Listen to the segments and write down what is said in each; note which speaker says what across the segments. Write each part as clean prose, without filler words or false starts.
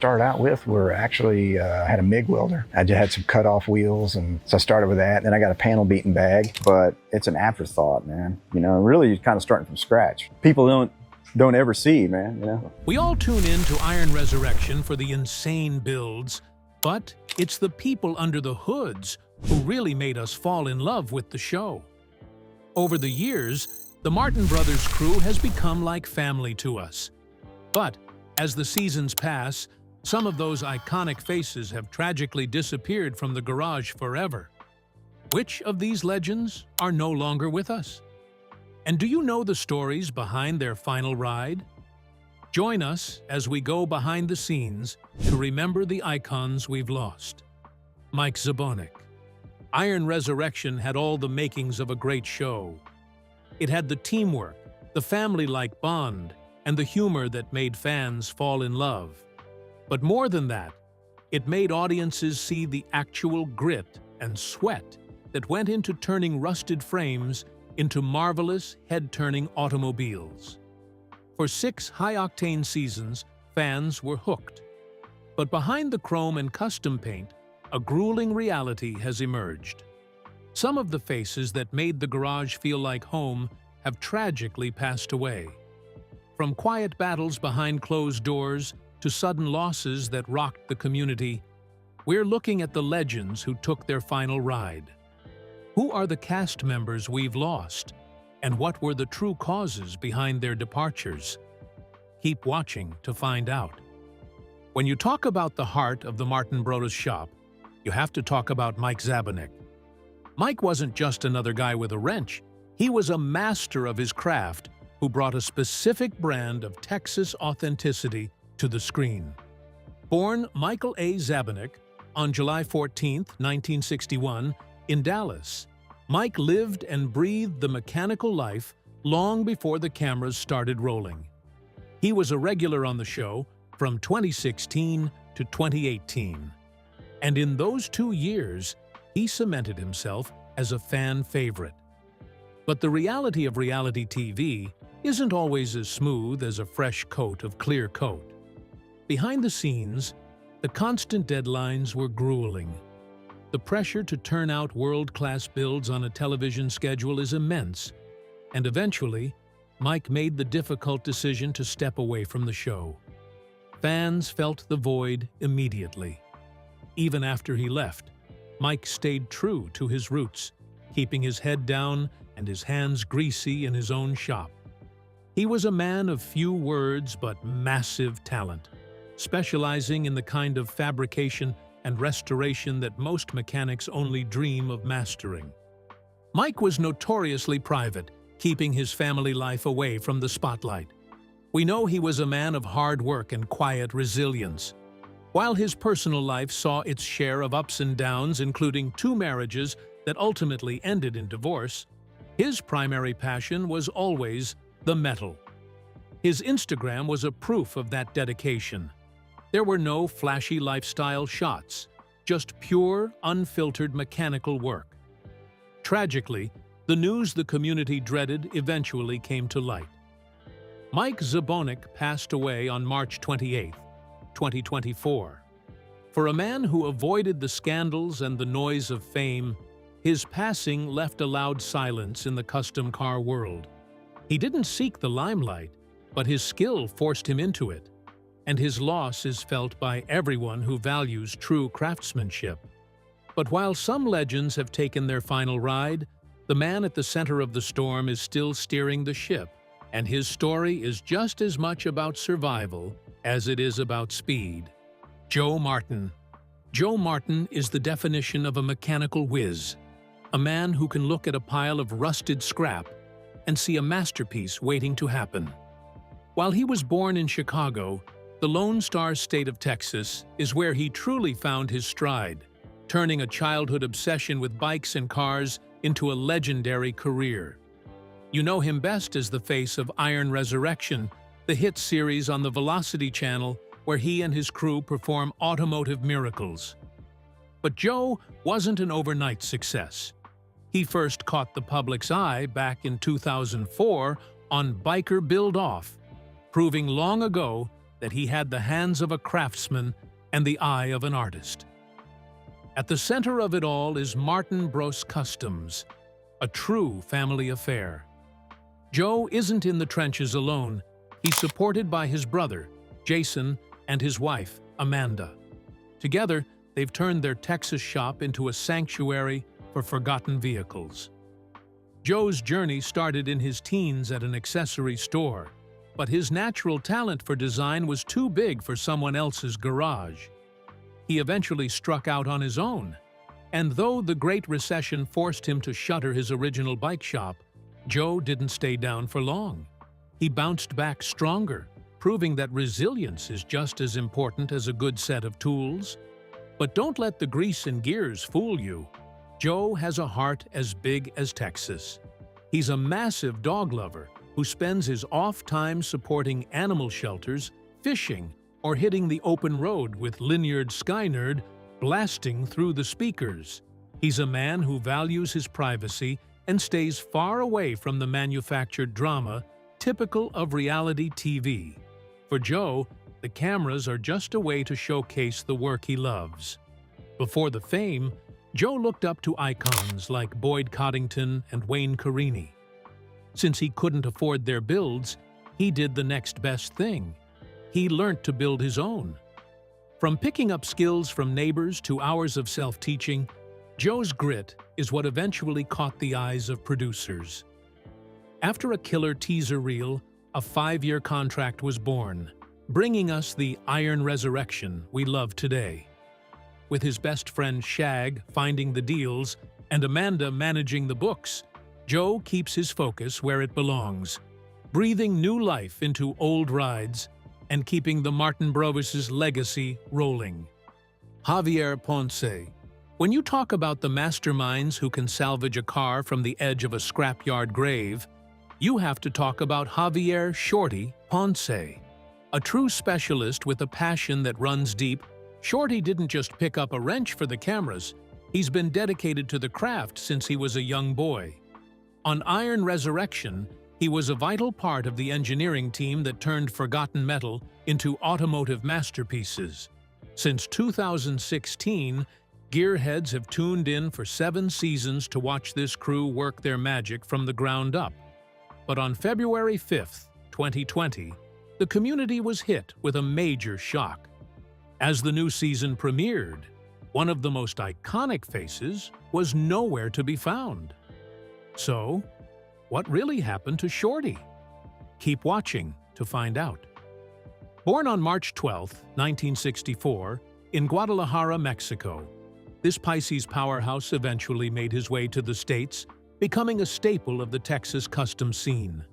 Speaker 1: Started out with were actually had a MIG welder. I just had some cut off wheels, and so I started with that. Then I got a panel beating bag, but it's an afterthought, man. You know, really, you're kind of starting from scratch. People don't ever see, man. You know.
Speaker 2: We all tune in to Iron Resurrection for the insane builds, but it's the people under the hoods who really made us fall in love with the show. Over the years, the Martin Brothers crew has become like family to us. But as the seasons pass, some of those iconic faces have tragically disappeared from the garage forever. Which of these legends are no longer with us? And do you know the stories behind their final ride? Join us as we go behind the scenes to remember the icons we've lost. Mike Zabanick. Iron Resurrection had all the makings of a great show. It had the teamwork, the family-like bond, and the humor that made fans fall in love. But more than that, it made audiences see the actual grit and sweat that went into turning rusted frames into marvelous, head-turning automobiles. For 6 high-octane seasons, fans were hooked. But behind the chrome and custom paint, a grueling reality has emerged. Some of the faces that made the garage feel like home have tragically passed away. From quiet battles behind closed doors to sudden losses that rocked the community, we're looking at the legends who took their final ride. Who are the cast members we've lost, and what were the true causes behind their departures? Keep watching to find out. When you talk about the heart of the Martin Brothers shop, you have to talk about Mike Zabanick. Mike wasn't just another guy with a wrench. He was a master of his craft who brought a specific brand of Texas authenticity to the screen. Born Michael A. Zabanick on July 14, 1961, in Dallas, Mike lived and breathed the mechanical life long before the cameras started rolling. He was a regular on the show from 2016 to 2018. And in those 2 years, he cemented himself as a fan favorite. But the reality of reality TV isn't always as smooth as a fresh coat of clear coat. Behind the scenes, the constant deadlines were grueling. The pressure to turn out world-class builds on a television schedule is immense, and eventually, Mike made the difficult decision to step away from the show. Fans felt the void immediately. Even after he left, Mike stayed true to his roots, keeping his head down and his hands greasy in his own shop. He was a man of few words but massive talent, specializing in the kind of fabrication and restoration that most mechanics only dream of mastering. Mike was notoriously private, keeping his family life away from the spotlight. We know he was a man of hard work and quiet resilience. While his personal life saw its share of ups and downs, including 2 marriages that ultimately ended in divorce, his primary passion was always the metal. His Instagram was a proof of that dedication. There were no flashy lifestyle shots, just pure, unfiltered mechanical work. Tragically, the news the community dreaded eventually came to light. Mike Zabanick passed away on March 28, 2024. For a man who avoided the scandals and the noise of fame, his passing left a loud silence in the custom car world. He didn't seek the limelight, but his skill forced him into it, and his loss is felt by everyone who values true craftsmanship. But while some legends have taken their final ride, the man at the center of the storm is still steering the ship, and his story is just as much about survival as it is about speed. Joe Martin. Joe Martin is the definition of a mechanical whiz, a man who can look at a pile of rusted scrap and see a masterpiece waiting to happen. While he was born in Chicago, the Lone Star State of Texas is where he truly found his stride, turning a childhood obsession with bikes and cars into a legendary career. You know him best as the face of Iron Resurrection, the hit series on the Velocity Channel where he and his crew perform automotive miracles. But Joe wasn't an overnight success. He first caught the public's eye back in 2004 on Biker Build Off, proving long ago that he had the hands of a craftsman and the eye of an artist. At the center of it all is Martin Bros Customs, a true family affair. Joe isn't in the trenches alone. He's supported by his brother, Jason, and his wife, Amanda. Together, they've turned their Texas shop into a sanctuary for forgotten vehicles. Joe's journey started in his teens at an accessory store, but his natural talent for design was too big for someone else's garage. He eventually struck out on his own, and though the Great Recession forced him to shutter his original bike shop, Joe didn't stay down for long. He bounced back stronger, proving that resilience is just as important as a good set of tools. But don't let the grease and gears fool you. Joe has a heart as big as Texas. He's a massive dog lover who spends his off time supporting animal shelters, fishing, or hitting the open road with Lanyard Skynerd blasting through the speakers. He's a man who values his privacy and stays far away from the manufactured drama typical of reality TV. For Joe, the cameras are just a way to showcase the work he loves. Before the fame, Joe looked up to icons like Boyd Coddington and Wayne Carini. Since he couldn't afford their builds, he did the next best thing. He learned to build his own. From picking up skills from neighbors to hours of self-teaching, Joe's grit is what eventually caught the eyes of producers. After a killer teaser reel, a 5-year contract was born, bringing us the Iron Resurrection we love today. With his best friend Shag finding the deals and Amanda managing the books, Joe keeps his focus where it belongs, breathing new life into old rides and keeping the Martin Bros' legacy rolling. Javier Ponce. When you talk about the masterminds who can salvage a car from the edge of a scrapyard grave, you have to talk about Javier Shorty Ponce. A true specialist with a passion that runs deep, Shorty didn't just pick up a wrench for the cameras, he's been dedicated to the craft since he was a young boy. On Iron Resurrection, he was a vital part of the engineering team that turned forgotten metal into automotive masterpieces. Since 2016, gearheads have tuned in for 7 seasons to watch this crew work their magic from the ground up. But on February 5th, 2020, the community was hit with a major shock. As the new season premiered, one of the most iconic faces was nowhere to be found. So, what really happened to Shorty? Keep watching to find out. Born on March 12, 1964, in Guadalajara, Mexico, this Pisces powerhouse eventually made his way to the States, becoming a staple of the Texas custom scene.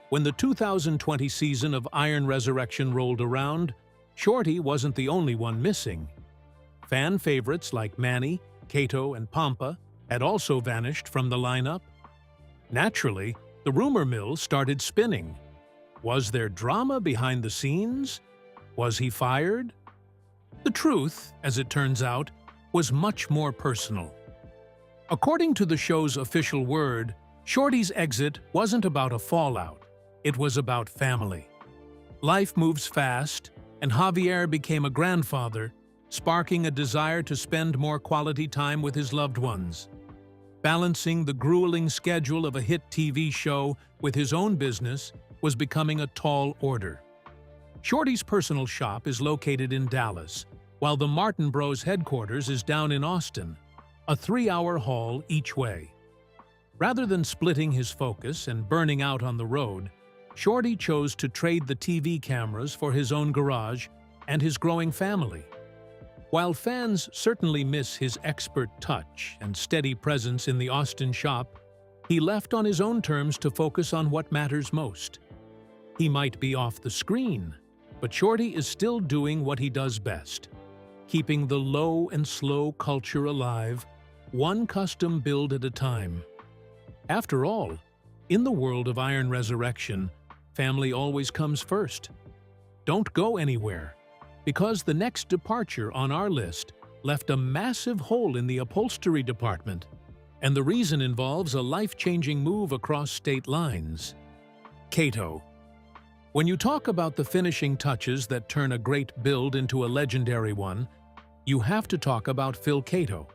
Speaker 2: When the 2020 season of Iron Resurrection rolled around, Shorty wasn't the only one missing. Fan favorites like Manny, Kato, and Pompa had also vanished from the lineup. Naturally, the rumor mill started spinning. Was there drama behind the scenes? Was he fired? The truth, as it turns out, was much more personal. According to the show's official word, Shorty's exit wasn't about a fallout. It was about family. Life moves fast, and Javier became a grandfather, sparking a desire to spend more quality time with his loved ones. Balancing the grueling schedule of a hit TV show with his own business was becoming a tall order. Shorty's personal shop is located in Dallas, while the Martin Bros headquarters is down in Austin, a 3-hour haul each way. Rather than splitting his focus and burning out on the road, Shorty chose to trade the TV cameras for his own garage and his growing family. While fans certainly miss his expert touch and steady presence in the Austin shop, he left on his own terms to focus on what matters most. He might be off the screen, but Shorty is still doing what he does best, keeping the low and slow culture alive, one custom build at a time. After all, in the world of Iron Resurrection, family always comes first. Don't go anywhere, because the next departure on our list left a massive hole in the upholstery department, and the reason involves a life-changing move across state lines. Kato. When you talk about the finishing touches that turn a great build into a legendary one, you have to talk about Phil Kato.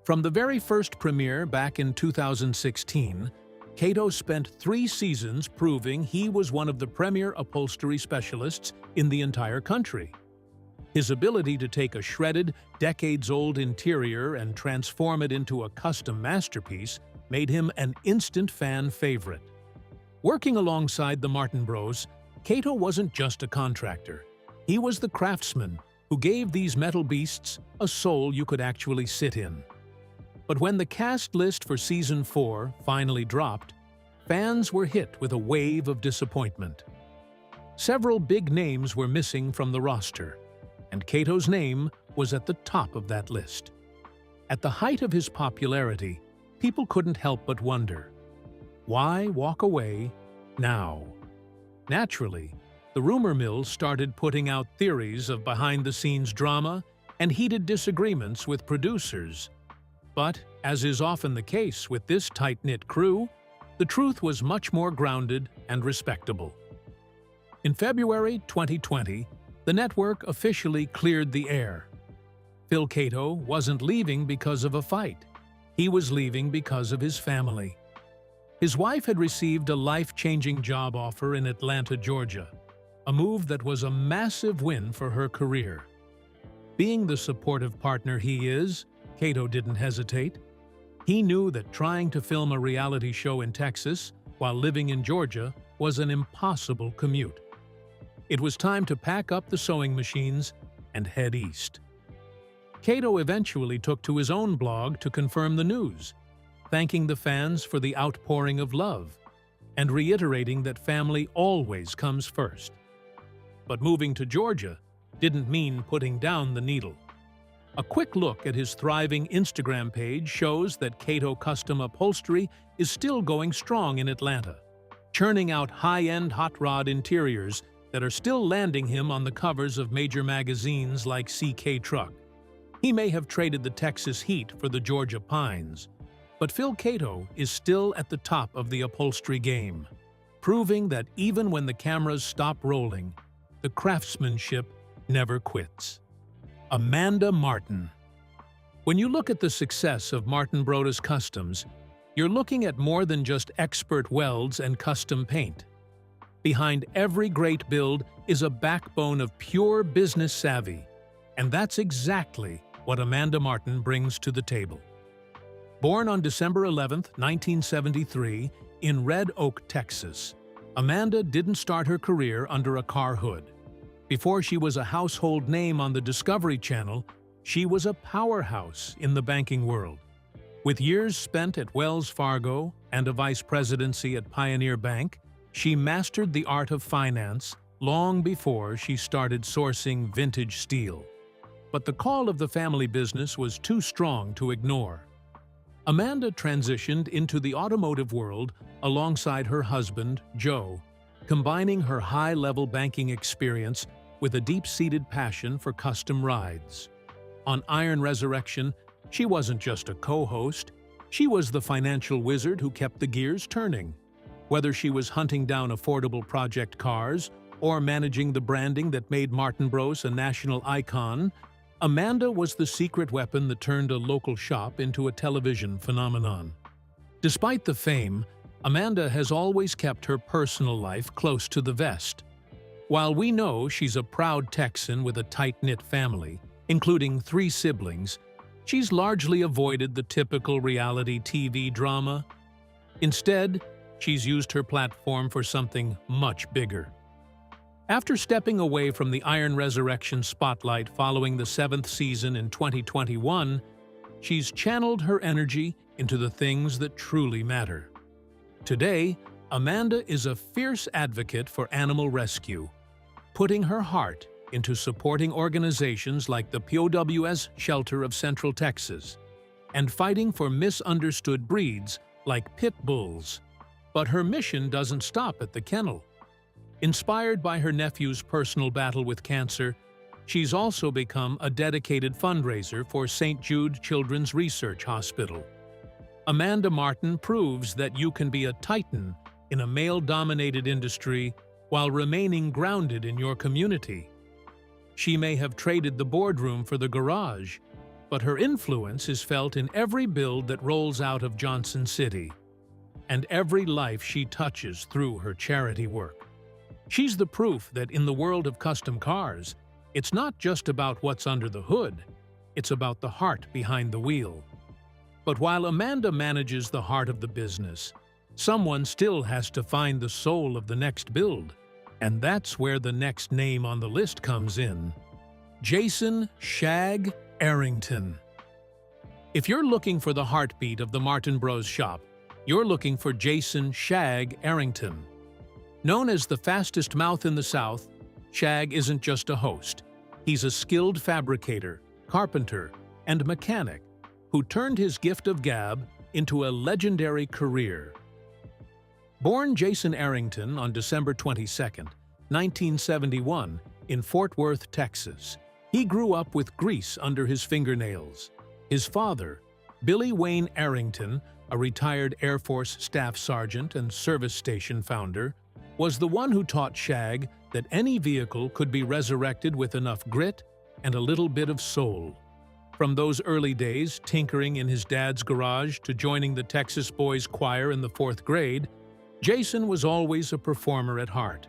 Speaker 2: From the very first premiere back in 2016, Kato spent 3 seasons proving he was one of the premier upholstery specialists in the entire country. His ability to take a shredded, decades-old interior and transform it into a custom masterpiece made him an instant fan favorite. Working alongside the Martin Bros, Kato wasn't just a contractor. He was the craftsman who gave these metal beasts a soul you could actually sit in. But when the cast list for Season 4 finally dropped, fans were hit with a wave of disappointment. Several big names were missing from the roster, and Kato's name was at the top of that list. At the height of his popularity, people couldn't help but wonder, why walk away now? Naturally, the rumor mill started putting out theories of behind-the-scenes drama and heated disagreements with producers. But, as is often the case with this tight-knit crew, the truth was much more grounded and respectable. In February 2020, the network officially cleared the air. Phil Kato wasn't leaving because of a fight. He was leaving because of his family. His wife had received a life-changing job offer in Atlanta, Georgia, a move that was a massive win for her career. Being the supportive partner he is, Kato didn't hesitate. He knew that trying to film a reality show in Texas while living in Georgia was an impossible commute. It was time to pack up the sewing machines and head east. Kato eventually took to his own blog to confirm the news, thanking the fans for the outpouring of love and reiterating that family always comes first. But moving to Georgia didn't mean putting down the needle. A quick look at his thriving Instagram page shows that Kato Custom Upholstery is still going strong in Atlanta, churning out high-end hot rod interiors that are still landing him on the covers of major magazines like CK Truck. He may have traded the Texas heat for the Georgia pines, but Phil Kato is still at the top of the upholstery game, proving that even when the cameras stop rolling, the craftsmanship never quits. Amanda Martin. When you look at the success of Martin Broda's Customs, you're looking at more than just expert welds and custom paint. Behind every great build is a backbone of pure business savvy, and that's exactly what Amanda Martin brings to the table. Born on December 11, 1973, in Red Oak, Texas, Amanda didn't start her career under a car hood. Before she was a household name on the Discovery Channel, she was a powerhouse in the banking world. With years spent at Wells Fargo and a vice presidency at Pioneer Bank, she mastered the art of finance long before she started sourcing vintage steel. But the call of the family business was too strong to ignore. Amanda transitioned into the automotive world alongside her husband, Joe, combining her high-level banking experience with a deep-seated passion for custom rides. On Iron Resurrection, she wasn't just a co-host, she was the financial wizard who kept the gears turning. Whether she was hunting down affordable project cars or managing the branding that made Martin Bros a national icon, Amanda was the secret weapon that turned a local shop into a television phenomenon. Despite the fame, Amanda has always kept her personal life close to the vest. While we know she's a proud Texan with a tight-knit family, including 3 siblings, she's largely avoided the typical reality TV drama. Instead, she's used her platform for something much bigger. After stepping away from the Iron Resurrection spotlight following the 7th season in 2021, she's channeled her energy into the things that truly matter. Today, Amanda is a fierce advocate for animal rescue, putting her heart into supporting organizations like the POW's Shelter of Central Texas, and fighting for misunderstood breeds like pit bulls. But her mission doesn't stop at the kennel. Inspired by her nephew's personal battle with cancer, she's also become a dedicated fundraiser for St. Jude Children's Research Hospital. Amanda Martin proves that you can be a titan in a male-dominated industry while remaining grounded in your community. She may have traded the boardroom for the garage, but her influence is felt in every build that rolls out of Johnson City, and every life she touches through her charity work. She's the proof that in the world of custom cars, it's not just about what's under the hood, it's about the heart behind the wheel. But while Amanda manages the heart of the business, someone still has to find the soul of the next build, and that's where the next name on the list comes in: Jason "Shag" Arrington. If you're looking for the heartbeat of the Martin Bros shop, you're looking for Jason "Shag" Arrington. Known as the fastest mouth in the South, Shag isn't just a host. He's a skilled fabricator, carpenter, and mechanic who turned his gift of gab into a legendary career. Born Jason Arrington on December 22, 1971, in Fort Worth, Texas, he grew up with grease under his fingernails. His father, Billy Wayne Arrington, a retired Air Force Staff Sergeant and service station founder, was the one who taught Shag that any vehicle could be resurrected with enough grit and a little bit of soul. From those early days, tinkering in his dad's garage to joining the Texas Boys Choir in the 4th grade, Jason was always a performer at heart.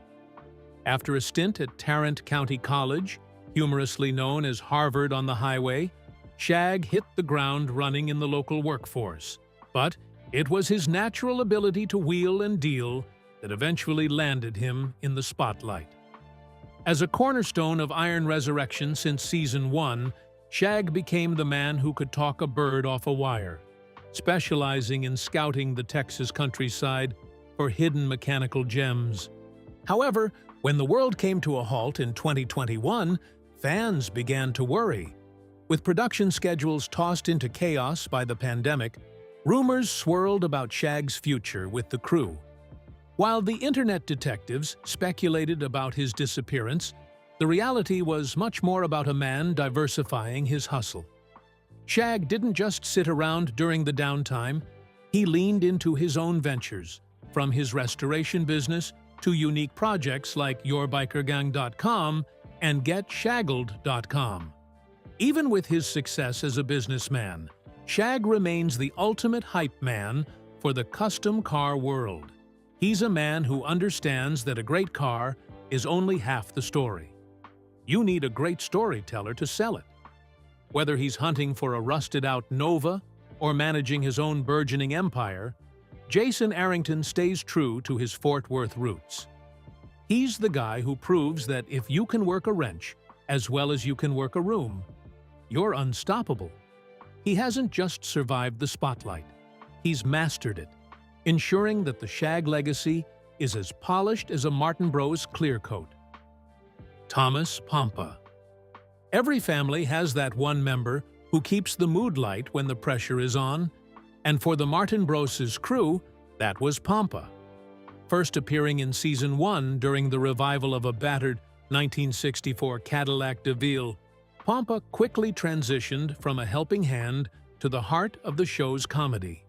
Speaker 2: After a stint at Tarrant County College, humorously known as Harvard on the Highway, Shag hit the ground running in the local workforce. But it was his natural ability to wheel and deal that eventually landed him in the spotlight. As a cornerstone of Iron Resurrection since Season 1, Shag became the man who could talk a bird off a wire, specializing in scouting the Texas countryside for hidden mechanical gems. However, when the world came to a halt in 2021, fans began to worry. With production schedules tossed into chaos by the pandemic, rumors swirled about Shag's future with the crew. While the internet detectives speculated about his disappearance, the reality was much more about a man diversifying his hustle. Shag didn't just sit around during the downtime, he leaned into his own ventures, from his restoration business to unique projects like YourBikerGang.com and GetShaggled.com. Even with his success as a businessman, Shag remains the ultimate hype man for the custom car world. He's a man who understands that a great car is only half the story. You need a great storyteller to sell it. Whether he's hunting for a rusted-out Nova or managing his own burgeoning empire, Jason Arrington stays true to his Fort Worth roots. He's the guy who proves that if you can work a wrench as well as you can work a room, you're unstoppable. He hasn't just survived the spotlight, he's mastered it, ensuring that the Shag legacy is as polished as a Martin Bros clear coat. Thomas Pompa. Every family has that one member who keeps the mood light when the pressure is on, and for the Martin Bros' crew, that was Pompa. First appearing in Season 1 during the revival of a battered 1964 Cadillac DeVille, Pompa quickly transitioned from a helping hand to the heart of the show's comedy.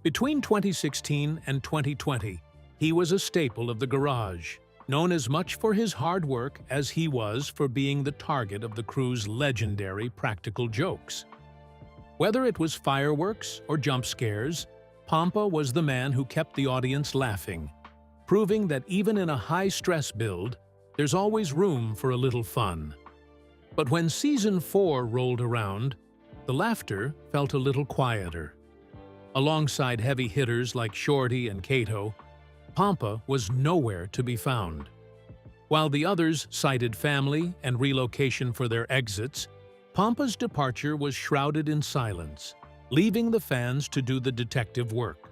Speaker 2: Between 2016 and 2020, he was a staple of the garage, known as much for his hard work as he was for being the target of the crew's legendary practical jokes. Whether it was fireworks or jump scares, Pompa was the man who kept the audience laughing, proving that even in a high-stress build, there's always room for a little fun. But when Season 4 rolled around, the laughter felt a little quieter. Alongside heavy hitters like Shorty and Kato, Pompa was nowhere to be found. While the others cited family and relocation for their exits, Pompa's departure was shrouded in silence, leaving the fans to do the detective work.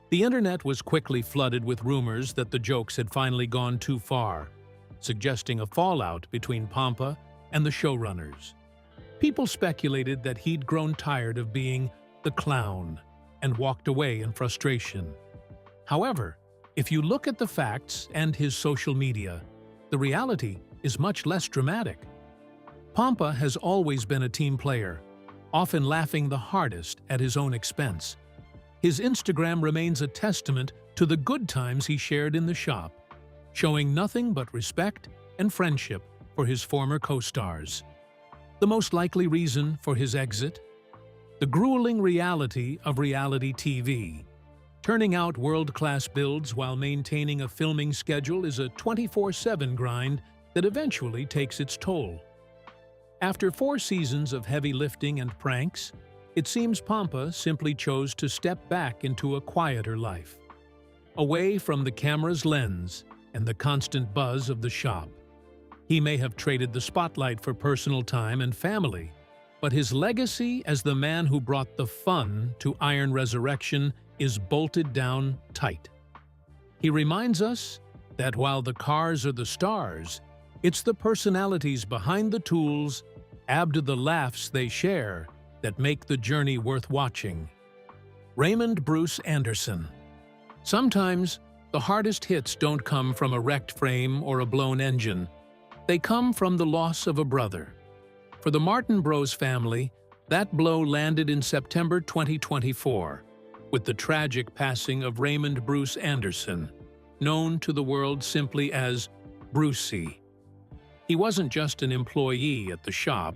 Speaker 2: The internet was quickly flooded with rumors that the jokes had finally gone too far, suggesting a fallout between Pompa and the showrunners. People speculated that he'd grown tired of being the clown and walked away in frustration. However, if you look at the facts and his social media, the reality is much less dramatic. Pompa has always been a team player, often laughing the hardest at his own expense. His Instagram remains a testament to the good times he shared in the shop, showing nothing but respect and friendship for his former co-stars. The most likely reason for his exit? The grueling reality of reality TV. Turning out world-class builds while maintaining a filming schedule is a 24/7 grind that eventually takes its toll. After 4 seasons of heavy lifting and pranks, it seems Pompa simply chose to step back into a quieter life, away from the camera's lens and the constant buzz of the shop. He may have traded the spotlight for personal time and family, but his legacy as the man who brought the fun to Iron Resurrection is bolted down tight. He reminds us that while the cars are the stars, it's the personalities behind the tools, add to the laughs they share, that make the journey worth watching. Raymond Bruce Anderson. Sometimes, the hardest hits don't come from a wrecked frame or a blown engine. They come from the loss of a brother. For the Martin Bros family, that blow landed in September 2024, with the tragic passing of Raymond Bruce Anderson, known to the world simply as Brucey. He wasn't just an employee at the shop,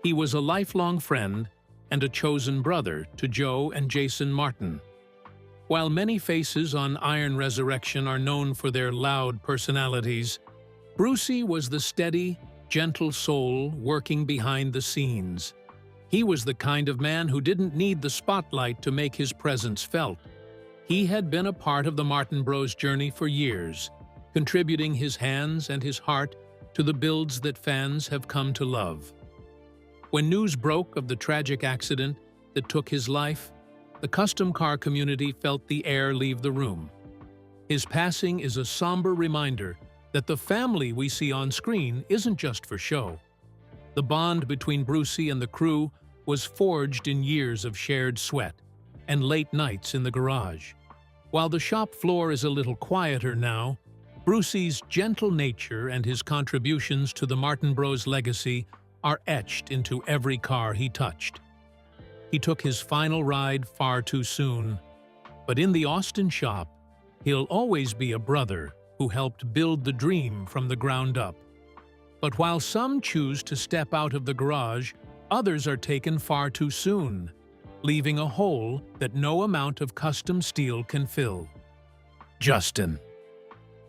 Speaker 2: he was a lifelong friend and a chosen brother to Joe and Jason Martin. While many faces on Iron Resurrection are known for their loud personalities, Brucey was the steady, gentle soul working behind the scenes. He was the kind of man who didn't need the spotlight to make his presence felt. He had been a part of the Martin Bros journey for years, contributing his hands and his heart to the builds that fans have come to love. When news broke of the tragic accident that took his life, the custom car community felt the air leave the room. His passing is a somber reminder that the family we see on screen isn't just for show. The bond between Brucey and the crew was forged in years of shared sweat and late nights in the garage. While the shop floor is a little quieter now, Brucey's gentle nature and his contributions to the Martin Bros legacy are etched into every car he touched. He took his final ride far too soon, but in the Austin shop, he'll always be a brother who helped build the dream from the ground up. But while some choose to step out of the garage, others are taken far too soon, leaving a hole that no amount of custom steel can fill. Justin.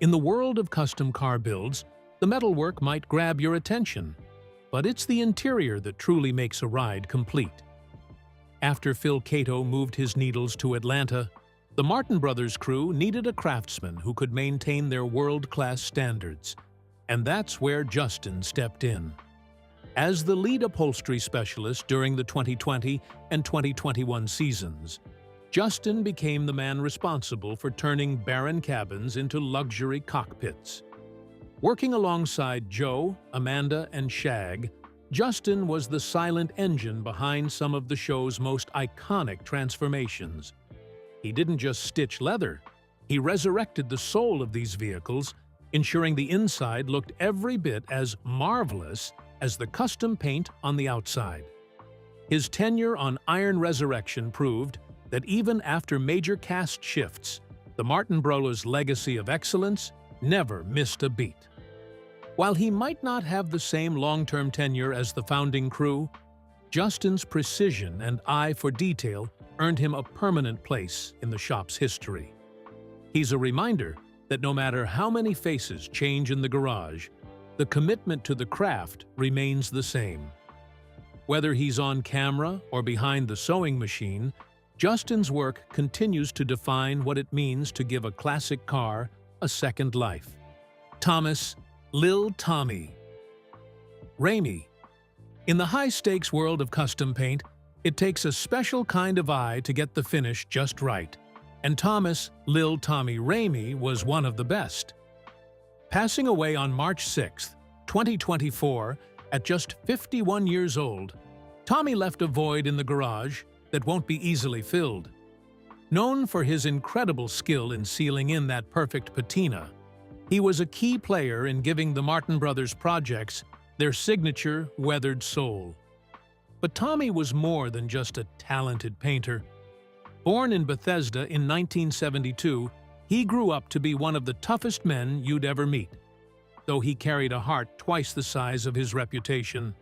Speaker 2: In the world of custom car builds, the metalwork might grab your attention, but it's the interior that truly makes a ride complete. After Phil Kato moved his needles to Atlanta, the Martin Brothers crew needed a craftsman who could maintain their world-class standards, and that's where Justin stepped in. As the lead upholstery specialist during the 2020 and 2021 seasons, Justin became the man responsible for turning barren cabins into luxury cockpits. Working alongside Joe, Amanda, and Shag, Justin was the silent engine behind some of the show's most iconic transformations. He didn't just stitch leather, he resurrected the soul of these vehicles, ensuring the inside looked every bit as marvelous as the custom paint on the outside. His tenure on Iron Resurrection proved that even after major cast shifts, the Martin Bros' legacy of excellence never missed a beat. While he might not have the same long-term tenure as the founding crew, Justin's precision and eye for detail earned him a permanent place in the shop's history. He's a reminder that no matter how many faces change in the garage, the commitment to the craft remains the same. Whether he's on camera or behind the sewing machine, Justin's work continues to define what it means to give a classic car a second life. Thomas Lil Tommy. Ramey. In the high-stakes world of custom paint, it takes a special kind of eye to get the finish just right, and Thomas Lil Tommy Ramey was one of the best. Passing away on March 6, 2024, at just 51 years old, Tommy left a void in the garage that won't be easily filled. Known for his incredible skill in sealing in that perfect patina, he was a key player in giving the Martin Brothers projects their signature weathered soul. But Tommy was more than just a talented painter. Born in Bethesda in 1972, He grew up to be one of the toughest men you'd ever meet, though he carried a heart twice the size of his reputation.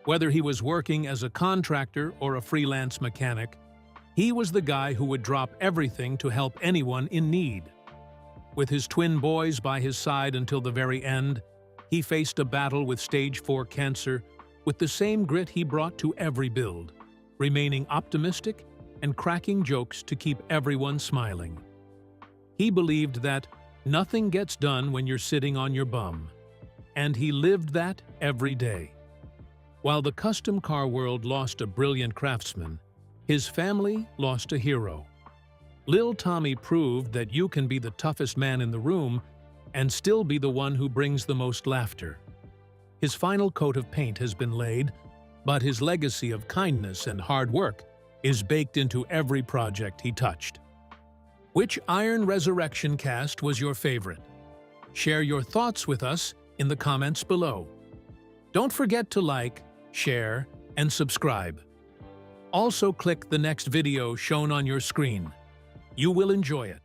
Speaker 2: Whether he was working as a contractor or a freelance mechanic, he was the guy who would drop everything to help anyone in need. With his twin boys by his side until the very end, he faced a battle with stage 4 cancer with the same grit he brought to every build, remaining optimistic and cracking jokes to keep everyone smiling. He believed that nothing gets done when you're sitting on your bum, and he lived that every day. While the custom car world lost a brilliant craftsman, his family lost a hero. Lil Tommy proved that you can be the toughest man in the room and still be the one who brings the most laughter. His final coat of paint has been laid, but his legacy of kindness and hard work is baked into every project he touched. Which Iron Resurrection cast was your favorite? Share your thoughts with us in the comments below. Don't forget to like, share, and subscribe. Also click the next video shown on your screen. You will enjoy it.